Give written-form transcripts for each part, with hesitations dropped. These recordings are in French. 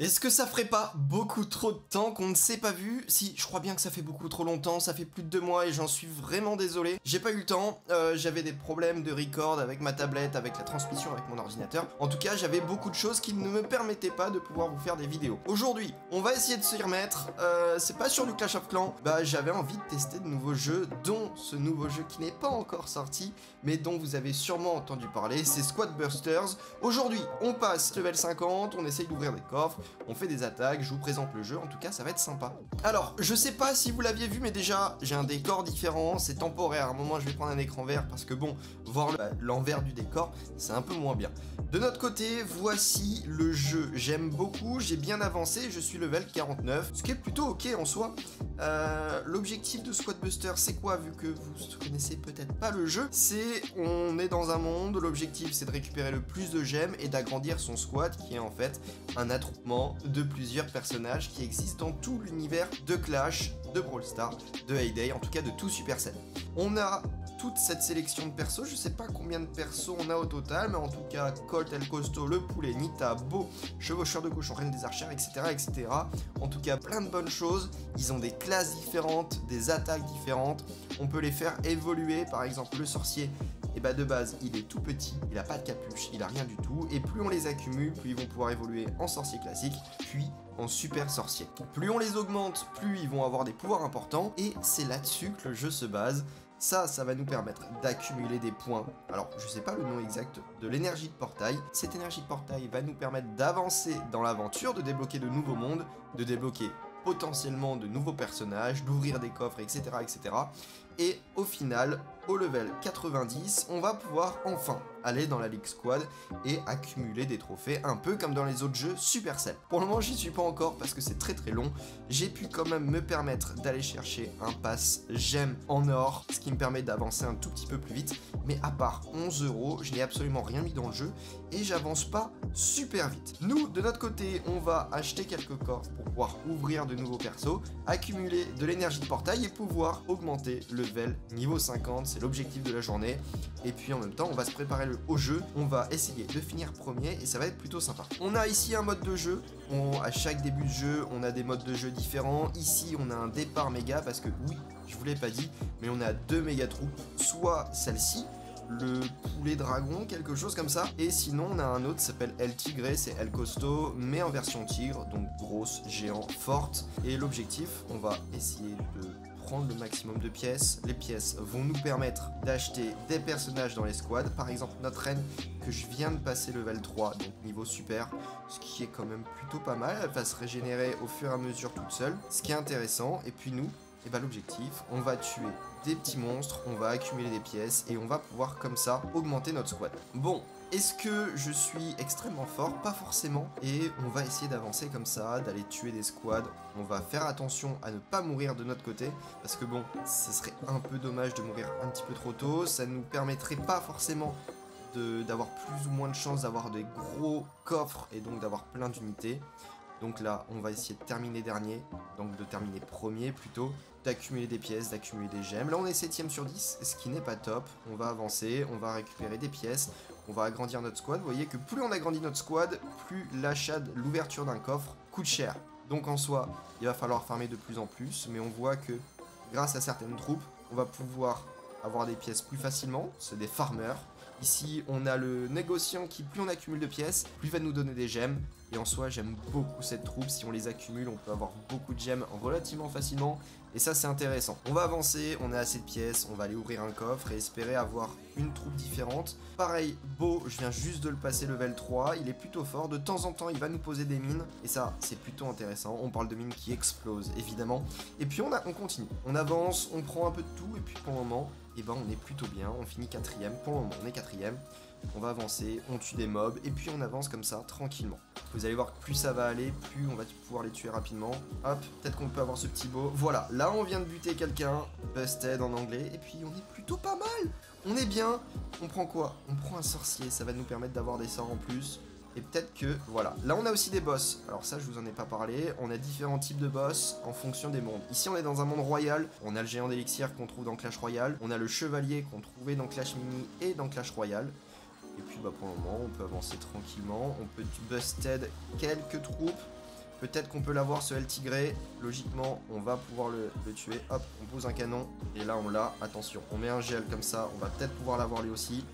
Est-ce que ça ferait pas beaucoup trop de temps qu'on ne s'est pas vu? Si, je crois bien que ça fait beaucoup trop longtemps, ça fait plus de 2 mois et j'en suis vraiment désolé. J'ai pas eu le temps, j'avais des problèmes de record avec ma tablette, avec la transmission, avec mon ordinateur. En tout cas, j'avais beaucoup de choses qui ne me permettaient pas de pouvoir vous faire des vidéos. Aujourd'hui, on va essayer de s'y remettre, c'est pas sur du Clash of Clans, j'avais envie de tester de nouveaux jeux, dont ce nouveau jeu qui n'est pas encore sorti, mais dont vous avez sûrement entendu parler, c'est Squad Busters. Aujourd'hui, on passe level 50, on essaye d'ouvrir des coffres, on fait des attaques, je vous présente le jeu, en tout cas ça va être sympa. Alors, je sais pas si vous l'aviez vu, mais déjà, j'ai un décor différent, c'est temporaire, à un moment je vais prendre un écran vert, parce que bon, voir l'envers du décor, c'est un peu moins bien. De notre côté, voici le jeu, j'aime beaucoup, j'ai bien avancé, je suis level 49, ce qui est plutôt ok en soi. L'objectif de Squad Buster, c'est quoi, vu que vous connaissez peut-être pas le jeu? C'est, on est dans un monde, l'objectif c'est de récupérer le plus de gemmes et d'agrandir son squad, qui est en fait un attroupement de plusieurs personnages qui existent dans tout l'univers de Clash, de Brawl Stars, de Hay Day, en tout cas de tout Supercell. On a toute cette sélection de persos, je sais pas combien de persos on a au total, mais en tout cas, Colt, El Costo, le poulet, Nita, Beau, Chevaucheur de cochon, Reine des archères, etc., etc. En tout cas, plein de bonnes choses. Ils ont des classes différentes, des attaques différentes. On peut les faire évoluer, par exemple, le sorcier. Et bah de base, il est tout petit, il a pas de capuche, il a rien du tout. Et plus on les accumule, plus ils vont pouvoir évoluer en sorcier classique, puis en super sorcier. Plus on les augmente, plus ils vont avoir des pouvoirs importants. Et c'est là-dessus que le jeu se base. Ça va nous permettre d'accumuler des points. Alors, je sais pas le nom exact de l'énergie de portail. Cette énergie de portail va nous permettre d'avancer dans l'aventure, de débloquer de nouveaux mondes, de débloquer potentiellement de nouveaux personnages, d'ouvrir des coffres, etc., etc. Et au final, au level 90, on va pouvoir enfin aller dans la League Squad et accumuler des trophées, un peu comme dans les autres jeux Supercell. Pour le moment, j'y suis pas encore parce que c'est très très long. J'ai pu quand même me permettre d'aller chercher un pass gemme en or, ce qui me permet d'avancer un tout petit peu plus vite. Mais à part 11 €, je n'ai absolument rien mis dans le jeu et j'avance pas super vite. Nous, de notre côté, on va acheter quelques coffres pour pouvoir ouvrir de nouveaux persos, accumuler de l'énergie de portail et pouvoir augmenter le level niveau 50, c'est l'objectif de la journée. Et puis en même temps, on va se préparer au jeu, on va essayer de finir premier et ça va être plutôt sympa. On a ici un mode de jeu, à chaque début de jeu, on a des modes de jeu différents. Ici, on a un départ méga parce que oui, je vous l'ai pas dit, mais on a 2 méga troupes, soit celle-ci, le poulet dragon, quelque chose comme ça. Et sinon, on a un autre qui s'appelle El Tigre, c'est El Costo, mais en version tigre, donc grosse, géant, forte. Et l'objectif, on va essayer de prendre le maximum de pièces. Les pièces vont nous permettre d'acheter des personnages dans les squads. Par exemple, notre reine que je viens de passer level 3, donc niveau super, ce qui est quand même plutôt pas mal. Elle va se régénérer au fur et à mesure toute seule, ce qui est intéressant. Et puis nous, et bah l'objectif, on va tuer des petits monstres, on va accumuler des pièces et on va pouvoir comme ça augmenter notre squad. Bon, est-ce que je suis extrêmement fort? Pas forcément. Et on va essayer d'avancer comme ça, d'aller tuer des squads. On va faire attention à ne pas mourir de notre côté, parce que bon, ce serait un peu dommage de mourir un petit peu trop tôt. Ça nous permettrait pas forcément d'avoir plus ou moins de chances d'avoir des gros coffres et donc d'avoir plein d'unités. Donc là, on va essayer de terminer dernier, donc de terminer premier plutôt, d'accumuler des pièces, d'accumuler des gemmes. Là, on est 7ème sur 10, ce qui n'est pas top. On va avancer, on va récupérer des pièces, on va agrandir notre squad. Vous voyez que plus on agrandit notre squad, plus l'achat, l'ouverture d'un coffre coûte cher. Donc en soi, il va falloir farmer de plus en plus, mais on voit que grâce à certaines troupes, on va pouvoir avoir des pièces plus facilement, c'est des farmers. Ici, on a le négociant qui, plus on accumule de pièces, plus il va nous donner des gemmes. Et en soi, j'aime beaucoup cette troupe. Si on les accumule, on peut avoir beaucoup de gemmes relativement facilement. Et ça, c'est intéressant. On va avancer, on a assez de pièces, on va aller ouvrir un coffre et espérer avoir une troupe différente. Pareil, Beau, je viens juste de le passer level 3. Il est plutôt fort. De temps en temps, il va nous poser des mines. Et ça, c'est plutôt intéressant. On parle de mines qui explosent, évidemment. Et puis, on continue. On avance, on prend un peu de tout. Et puis, pour le moment, et ben on est plutôt bien, on finit 4ème, pour le moment on est 4ème, on va avancer, on tue des mobs, et puis on avance comme ça, tranquillement. Vous allez voir que plus ça va aller, plus on va pouvoir les tuer rapidement. Hop, peut-être qu'on peut avoir ce petit beau. Voilà, là on vient de buter quelqu'un, busted en anglais, et puis on est plutôt pas mal. On est bien. On prend quoi? On prend un sorcier, ça va nous permettre d'avoir des sorts en plus. Et peut-être que, voilà. Là, on a aussi des boss. Alors ça, je vous en ai pas parlé. On a différents types de boss en fonction des mondes. Ici, on est dans un monde royal. On a le géant d'élixir qu'on trouve dans Clash Royale. On a le chevalier qu'on trouvait dans Clash Mini et dans Clash Royale. Et puis, pour le moment, on peut avancer tranquillement. On peut busted quelques troupes. Peut-être qu'on peut l'avoir ce El Tigré. Logiquement, on va pouvoir le tuer. Hop, on pose un canon. Et là, on l'a. Attention, on met un gel comme ça. On va peut-être pouvoir l'avoir lui aussi.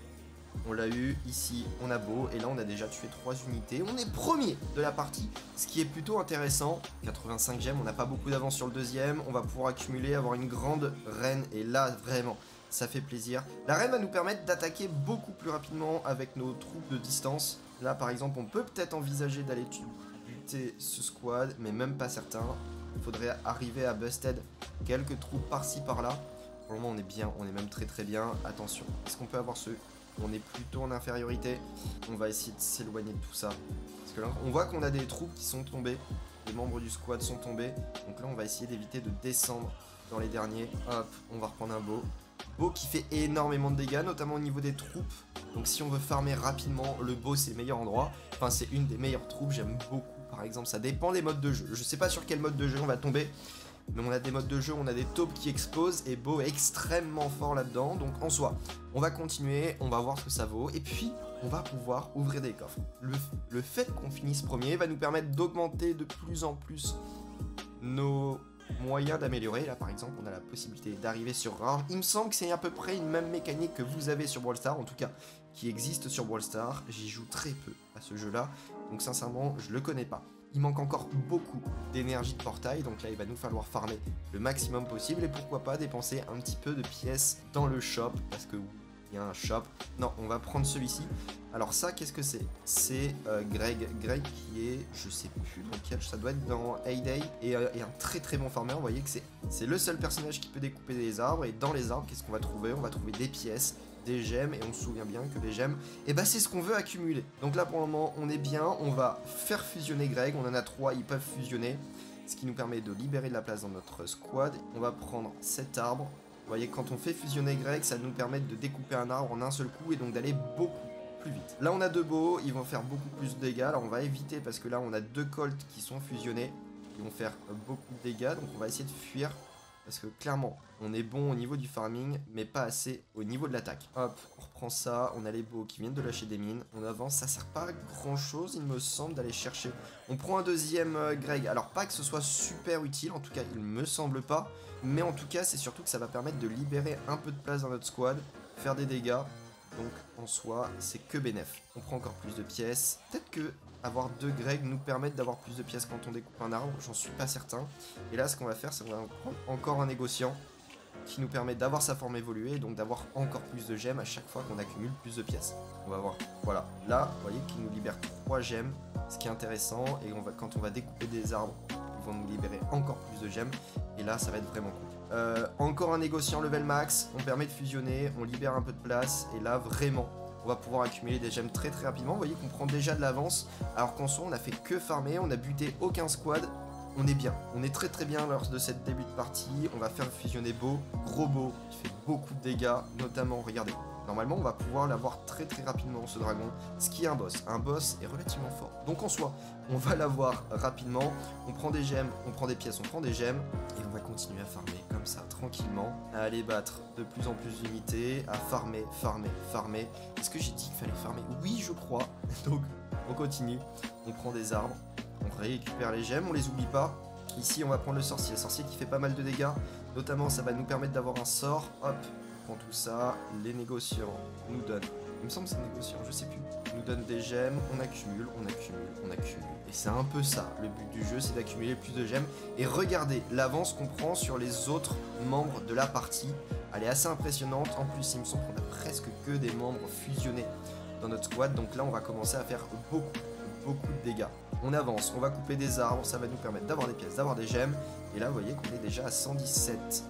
On l'a eu. Ici, on a beau. Et là, on a déjà tué 3 unités. On est premier de la partie. Ce qui est plutôt intéressant. 85 gemmes. On n'a pas beaucoup d'avance sur le deuxième. On va pouvoir accumuler, avoir une grande reine. Et là, vraiment, ça fait plaisir. La reine va nous permettre d'attaquer beaucoup plus rapidement avec nos troupes de distance. Là, par exemple, on peut peut-être envisager d'aller buter ce squad, mais même pas certain. Il faudrait arriver à busted quelques troupes par-ci, par-là. Pour le moment, on est bien, on est même très très bien. Attention, est-ce qu'on peut avoir ce... On est plutôt en infériorité. On va essayer de s'éloigner de tout ça. Parce que là, on voit qu'on a des troupes qui sont tombées. Les membres du squad sont tombés. Donc là, on va essayer d'éviter de descendre dans les derniers. Hop, on va reprendre un beau. Beau qui fait énormément de dégâts, notamment au niveau des troupes. Donc si on veut farmer rapidement, le beau c'est le meilleur endroit. Enfin c'est une des meilleures troupes, j'aime beaucoup. Par exemple, ça dépend des modes de jeu. Je sais pas sur quel mode de jeu on va tomber. Mais on a des modes de jeu, on a des taupes qui explosent. Et beau est extrêmement fort là-dedans. Donc en soi, on va continuer, on va voir ce que ça vaut. Et puis, on va pouvoir ouvrir des coffres. Le fait qu'on finisse premier va nous permettre d'augmenter de plus en plus nos... moyen d'améliorer. Là par exemple on a la possibilité d'arriver sur rare. Il me semble que c'est à peu près une même mécanique que vous avez sur Brawl Stars, en tout cas qui existe sur Brawl Stars. J'y joue très peu à ce jeu là, donc sincèrement je le connais pas. Il manque encore beaucoup d'énergie de portail, donc là il va nous falloir farmer le maximum possible et pourquoi pas dépenser un petit peu de pièces dans le shop, parce que il y a un shop. Non, on va prendre celui-ci. Alors ça, qu'est-ce que c'est? C'est Greg. Greg qui est, je sais plus dans quel, ça doit être dans Hay-Day. Et un très très bon farmer. Vous voyez que c'est le seul personnage qui peut découper des arbres. Et dans les arbres, qu'est-ce qu'on va trouver? On va trouver des pièces, des gemmes. Et on se souvient bien que les gemmes, et bah c'est ce qu'on veut accumuler. Donc là pour le moment, on est bien. On va faire fusionner Greg. On en a 3, ils peuvent fusionner. Ce qui nous permet de libérer de la place dans notre squad. On va prendre cet arbre. Vous voyez, quand on fait fusionner Greg, ça nous permet de découper un arbre en un seul coup et donc d'aller beaucoup plus vite. Là, on a 2 beaux, ils vont faire beaucoup plus de dégâts. Alors, on va éviter parce que là, on a 2 colts qui sont fusionnés. Ils vont faire beaucoup de dégâts, donc on va essayer de fuir. Parce que clairement, on est bon au niveau du farming, mais pas assez au niveau de l'attaque. Hop, on reprend ça, on a les beaux qui viennent de lâcher des mines. On avance, ça sert pas à grand chose, il me semble, d'aller chercher. On prend un deuxième Greg. Alors pas que ce soit super utile, en tout cas il me semble pas. Mais en tout cas, c'est surtout que ça va permettre de libérer un peu de place dans notre squad, faire des dégâts. Donc en soi, c'est que bénef. On prend encore plus de pièces. Peut-être que avoir 2 Greg nous permettent d'avoir plus de pièces quand on découpe un arbre, j'en suis pas certain. Et là, ce qu'on va faire, c'est qu'on va prendre encore un négociant qui nous permet d'avoir sa forme évoluée, donc d'avoir encore plus de gemmes à chaque fois qu'on accumule plus de pièces. On va voir. Voilà. Là, vous voyez qu'il nous libère 3 gemmes, ce qui est intéressant. Et quand on va découper des arbres, ils vont nous libérer encore plus de gemmes. Et là, ça va être vraiment cool. Encore un négociant level max, on permet de fusionner, on libère un peu de place. Et là, vraiment, on va pouvoir accumuler des gemmes très très rapidement. Vous voyez qu'on prend déjà de l'avance, alors qu'en soi, on a fait que farmer, on a buté aucun squad. On est bien, on est très très bien lors de cette début de partie. On va faire fusionner Beau, gros Beau, qui fait beaucoup de dégâts, notamment, regardez. Normalement, on va pouvoir l'avoir très très rapidement, ce dragon, ce qui est un boss. Un boss est relativement fort. Donc en soi, on va l'avoir rapidement. On prend des gemmes, on prend des pièces, on prend des gemmes. Et on va continuer à farmer comme ça, tranquillement. À aller battre de plus en plus d'unités, à farmer, farmer, farmer. Est-ce que j'ai dit qu'il fallait farmer? Oui, je crois. Donc, on continue. On prend des arbres. On récupère les gemmes, on les oublie pas. Ici, on va prendre le sorcier. Le sorcier qui fait pas mal de dégâts. Notamment, ça va nous permettre d'avoir un sort. Hop, on prend tout ça. Les négociants nous donnent... Il me semble que c'est négociant, je sais plus. Nous donnent des gemmes, on accumule, on accumule, on accumule. Et c'est un peu ça, le but du jeu, c'est d'accumuler plus de gemmes. Et regardez l'avance qu'on prend sur les autres membres de la partie. Elle est assez impressionnante. En plus, il me semble qu'on a presque que des membres fusionnés dans notre squad. Donc là, on va commencer à faire beaucoup de dégâts. On avance, on va couper des arbres, ça va nous permettre d'avoir des pièces, d'avoir des gemmes. Et là, vous voyez qu'on est déjà à 117.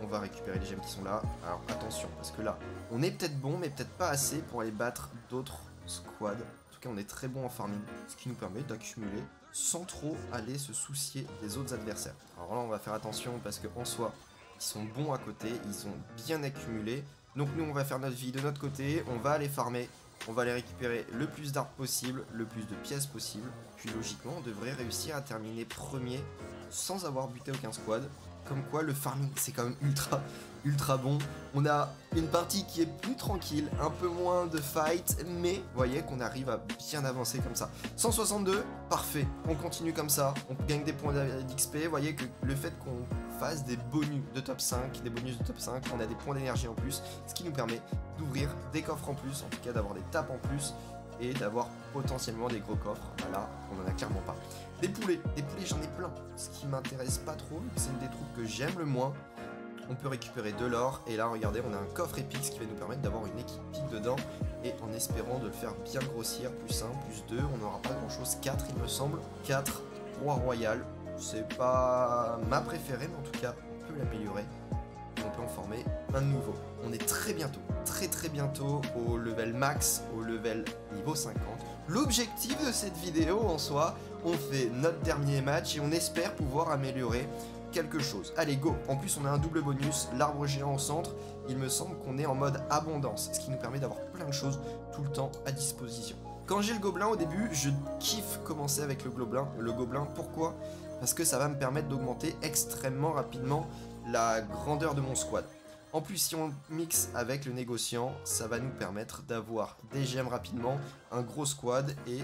On va récupérer les gemmes qui sont là. Alors attention, parce que là, on est peut-être bon, mais peut-être pas assez pour aller battre d'autres squads. En tout cas, on est très bon en farming, ce qui nous permet d'accumuler sans trop aller se soucier des autres adversaires. Alors là, on va faire attention parce qu'en soi, ils sont bons à côté, ils ont bien accumulé. Donc nous, on va faire notre vie de notre côté, on va aller farmer. On va aller récupérer le plus d'arbres possible, le plus de pièces possible. Puis logiquement, on devrait réussir à terminer premier sans avoir buté aucun squad. Comme quoi le farming c'est quand même ultra bon. On a une partie qui est plus tranquille, un peu moins de fight, mais vous voyez qu'on arrive à bien avancer comme ça. 162, parfait, on continue comme ça, on gagne des points d'XP, vous voyez que le fait qu'on fasse des bonus de top 5, on a des points d'énergie en plus, ce qui nous permet d'ouvrir des coffres en plus, en tout cas d'avoir des tapes en plus, et d'avoir potentiellement des gros coffres. Là, on en a clairement pas. Des poulets j'en ai plein, ce qui m'intéresse pas trop, c'est une des troupes que j'aime le moins. On peut récupérer de l'or, et là regardez, on a un coffre épique qui va nous permettre d'avoir une équipe pique dedans, et en espérant de le faire bien grossir, plus 1, plus 2, on n'aura pas grand chose, 4 il me semble, 4, roi royal, c'est pas ma préférée, mais en tout cas on peut l'améliorer, et on peut en former un nouveau. On est très bientôt au level max, au level niveau 50. L'objectif de cette vidéo en soi, on fait notre dernier match et on espère pouvoir améliorer quelque chose. Allez, go! En plus, on a un double bonus, l'arbre géant au centre. Il me semble qu'on est en mode abondance, ce qui nous permet d'avoir plein de choses tout le temps à disposition. Quand j'ai le gobelin au début, je kiffe commencer avec le gobelin. Pourquoi? Parce que ça va me permettre d'augmenter extrêmement rapidement la grandeur de mon squad. En plus, si on mixe avec le négociant, ça va nous permettre d'avoir des gemmes rapidement, un gros squad, et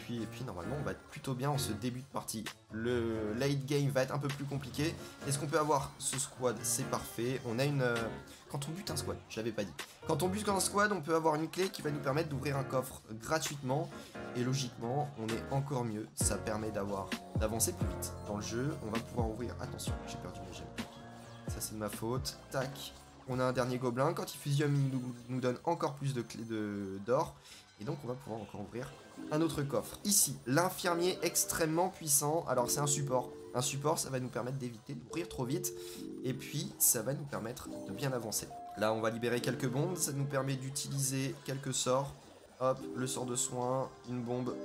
puis normalement on va être plutôt bien en ce début de partie. Le late game va être un peu plus compliqué. Est-ce qu'on peut avoir ce squad? C'est parfait. On a une... Quand on bute un squad, je l'avais pas dit. Quand on bute un squad, on peut avoir une clé qui va nous permettre d'ouvrir un coffre gratuitement, et logiquement, on est encore mieux. Ça permet d'avancer plus vite dans le jeu. On va pouvoir ouvrir... Attention, j'ai perdu mes gemmes. Ça c'est de ma faute. Tac. On a un dernier gobelin, quand il fusionne, il nous donne encore plus de clés d'or. Et donc on va pouvoir encore ouvrir un autre coffre. Ici, l'infirmier extrêmement puissant. Alors c'est un support. Un support, ça va nous permettre d'éviter d'ouvrir trop vite. Et puis, ça va nous permettre de bien avancer. Là, on va libérer quelques bombes. Ça nous permet d'utiliser quelques sorts. Hop, le sort de soin, une bombe.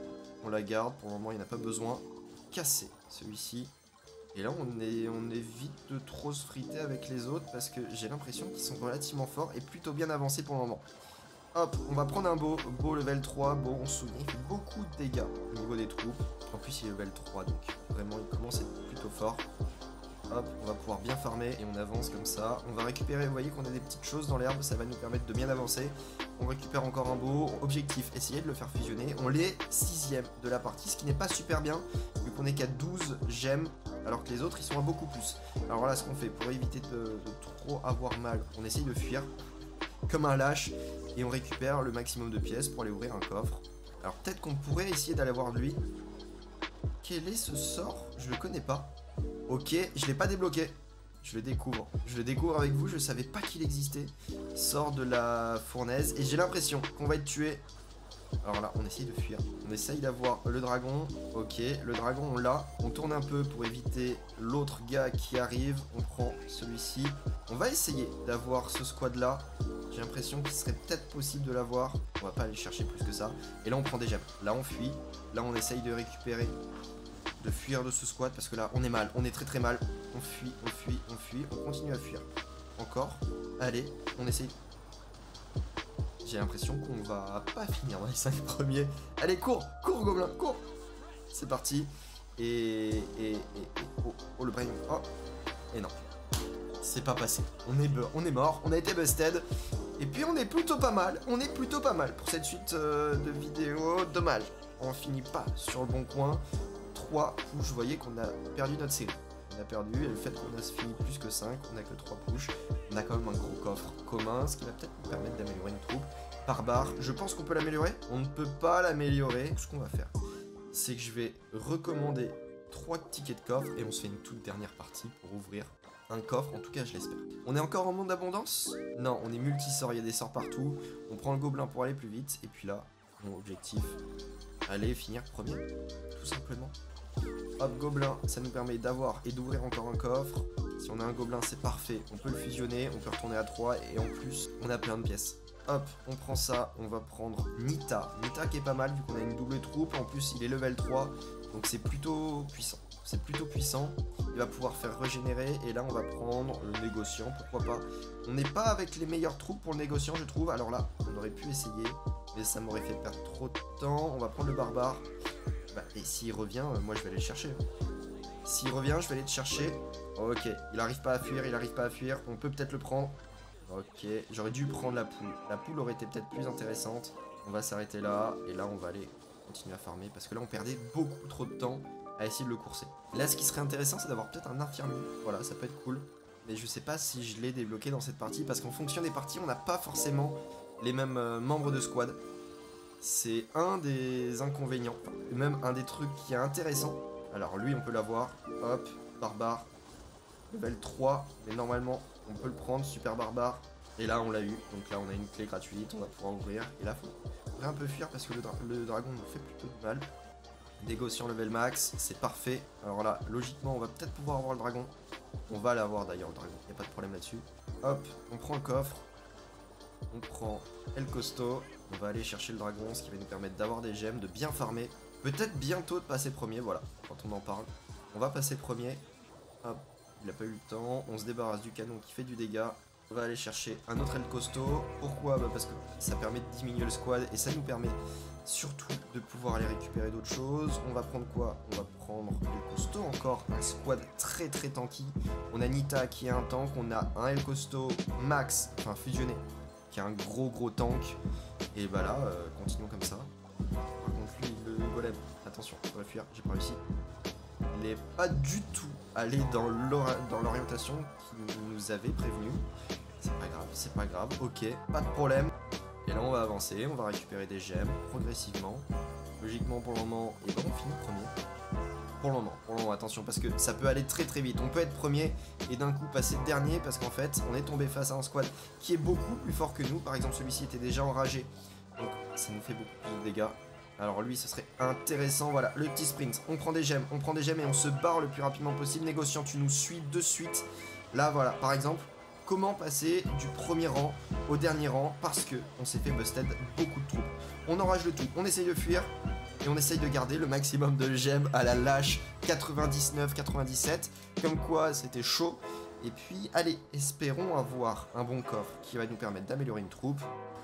On la garde. Pour le moment, il n'y en a pas besoin. Casser celui-ci. Et là, on évite de trop se friter avec les autres parce que j'ai l'impression qu'ils sont relativement forts et plutôt bien avancés pour le moment. Hop, on va prendre un beau level 3. Bon, on se souvient, il fait beaucoup de dégâts au niveau des troupes. En plus, il est level 3, donc vraiment, il commence à être plutôt fort. Hop, on va pouvoir bien farmer et on avance comme ça. On va récupérer, vous voyez qu'on a des petites choses dans l'herbe, ça va nous permettre de bien avancer. On récupère encore un beau. Objectif, essayer de le faire fusionner. On l'est 6ème de la partie, ce qui n'est pas super bien, vu qu'on est qu'à 12 gemmes, alors que les autres, ils sont à beaucoup plus. Alors voilà ce qu'on fait, pour éviter de trop avoir mal, on essaye de fuir comme un lâche, et on récupère le maximum de pièces pour aller ouvrir un coffre. Alors peut-être qu'on pourrait essayer d'aller voir lui. Quel est ce sort? Je le connais pas. Ok, je l'ai pas débloqué. Je le découvre. Je le découvre avec vous, je savais pas qu'il existait. Sort de la fournaise. Et j'ai l'impression qu'on va être tué. Alors là, on essaye de fuir. On essaye d'avoir le dragon. Ok, le dragon, on l'a. On tourne un peu pour éviter l'autre gars qui arrive. On prend celui-ci. On va essayer d'avoir ce squad-là. J'ai l'impression qu'il serait peut-être possible de l'avoir. On va pas aller chercher plus que ça. Et là, on prend des gemmes. Là, on fuit. Là, on essaye de récupérer, de fuir de ce squad parce que là, on est mal. On est très mal. On fuit, on fuit, on fuit. On continue à fuir. Encore. Allez, on essaye. J'ai l'impression qu'on va pas finir dans les 5 premiers. Allez, cours, cours, gobelin, cours. C'est parti. Oh, le brain. Oh, et non. C'est pas passé. On est mort. On a été busted. Et puis, on est plutôt pas mal. On est plutôt pas mal pour cette suite de vidéos. Dommage. On finit pas sur le bon coin. 3 push. Vous voyez qu'on a perdu notre série. On a perdu, et le fait qu'on a fini plus que 5, on a que 3 push, on a quand même un gros coffre commun, ce qui va peut-être nous permettre d'améliorer une troupe. Barbare, je pense qu'on peut l'améliorer. On ne peut pas l'améliorer. Ce qu'on va faire, c'est que je vais recommander 3 tickets de coffre et on se fait une toute dernière partie pour ouvrir un coffre, en tout cas je l'espère. On est encore en monde d'abondance? Non, on est multi-sort, il y a des sorts partout. On prend le gobelin pour aller plus vite, et puis là, mon objectif, aller finir premier, tout simplement. Hop, gobelin, ça nous permet d'avoir et d'ouvrir encore un coffre. Si on a un gobelin, c'est parfait. On peut le fusionner, on peut retourner à 3 et en plus, on a plein de pièces. Hop, on prend ça, on va prendre Nita. Nita qui est pas mal vu qu'on a une double troupe. En plus, il est level 3, donc c'est plutôt puissant. C'est plutôt puissant. Il va pouvoir faire régénérer. Et là, on va prendre le négociant, pourquoi pas. On n'est pas avec les meilleures troupes pour le négociant, je trouve. Alors là, on aurait pu essayer, mais ça m'aurait fait perdre trop de temps. On va prendre le barbare. Bah, et s'il revient, moi je vais aller le chercher. S'il revient, je vais aller te chercher. Ok, il arrive pas à fuir, il arrive pas à fuir. On peut peut-être le prendre. Ok, j'aurais dû prendre la poule. La poule aurait été peut-être plus intéressante. On va s'arrêter là. Et là, on va aller continuer à farmer. Parce que là, on perdait beaucoup trop de temps à essayer de le courser. Là, ce qui serait intéressant, c'est d'avoir peut-être un infirmier. Voilà, ça peut être cool. Mais je sais pas si je l'ai débloqué dans cette partie. Parce qu'en fonction des parties, on n'a pas forcément les mêmes membres de squad. C'est un des inconvénients. Et même un des trucs qui est intéressant. Alors lui, on peut l'avoir. Hop, barbare. Level 3. Mais normalement, on peut le prendre. Super barbare. Et là, on l'a eu. Donc là, on a une clé gratuite. On va pouvoir ouvrir. Et là, faudrait un peu fuir parce que le dragon nous fait plutôt de mal. Négociant level max. C'est parfait. Alors là, logiquement, on va peut-être pouvoir avoir le dragon. On va l'avoir d'ailleurs, le dragon. Il n'y a pas de problème là-dessus. Hop, on prend le coffre. On prend El Costo. On va aller chercher le dragon, ce qui va nous permettre d'avoir des gemmes, de bien farmer. Peut-être bientôt de passer premier, voilà, quand on en parle. On va passer premier. Hop, il n'a pas eu le temps. On se débarrasse du canon qui fait du dégât. On va aller chercher un autre El Costo. Pourquoi? Bah parce que ça permet de diminuer le squad et ça nous permet surtout de pouvoir aller récupérer d'autres choses. On va prendre quoi? On va prendre El Costo encore, un squad très très tanky. On a Nita qui est un tank, on a un El Costo max, enfin fusionné, qui est un gros tank. Et bah là, continuons comme ça. Par contre, lui, le golem, attention, on va fuir, j'ai pas réussi. Il n'est pas du tout allé dans l'orientation qu'il nous avait prévenu. C'est pas grave, ok, pas de problème. Et là, on va avancer, on va récupérer des gemmes progressivement. Logiquement, pour le moment, et ben on finit premier. Pour le moment, attention, parce que ça peut aller très vite. On peut être premier et d'un coup passer dernier parce qu'en fait, on est tombé face à un squad qui est beaucoup plus fort que nous. Par exemple, celui-ci était déjà enragé, donc ça nous fait beaucoup plus de dégâts. Alors lui, ce serait intéressant, voilà, le petit sprint. On prend des gemmes et on se barre le plus rapidement possible. Négociant, tu nous suis de suite. Là, voilà, par exemple, comment passer du premier rang au dernier rang parce que on s'est fait busted beaucoup de troupes. On enrage le tout, on essaye de fuir. Et on essaye de garder le maximum de gemmes à la lâche 99-97. Comme quoi, c'était chaud. Et puis, allez, espérons avoir un bon coffre qui va nous permettre d'améliorer une troupe.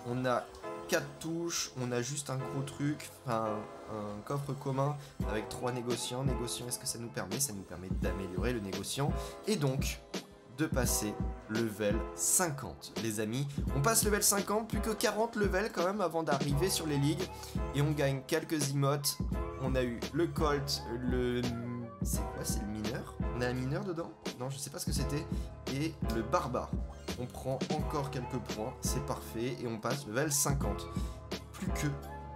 On a 4 touches, on a juste un gros truc, enfin, un coffre commun avec 3 négociants. Négociant, est-ce que ça nous permet? Ça nous permet d'améliorer le négociant. Et donc, de passer level 50, les amis. On passe level 50, plus que 40 levels quand même avant d'arriver sur les ligues. Et on gagne quelques emotes. On a eu le Colt, le... C'est quoi? C'est le mineur? On a un mineur dedans? Non, je sais pas ce que c'était. Et le barbare. On prend encore quelques points, c'est parfait. Et on passe level 50. Plus que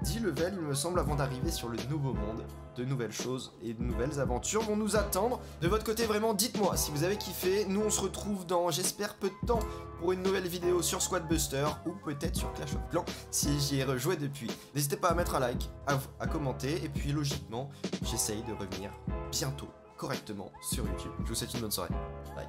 10 levels, il me semble, avant d'arriver sur le nouveau monde. De nouvelles choses et de nouvelles aventures vont nous attendre. De votre côté, vraiment, dites-moi si vous avez kiffé. Nous, on se retrouve dans, j'espère, peu de temps pour une nouvelle vidéo sur Squad Buster ou peut-être sur Clash of Clans si j'y ai rejoué depuis. N'hésitez pas à mettre un like, à commenter et puis logiquement, j'essaye de revenir bientôt correctement sur YouTube. Je vous souhaite une bonne soirée. Bye.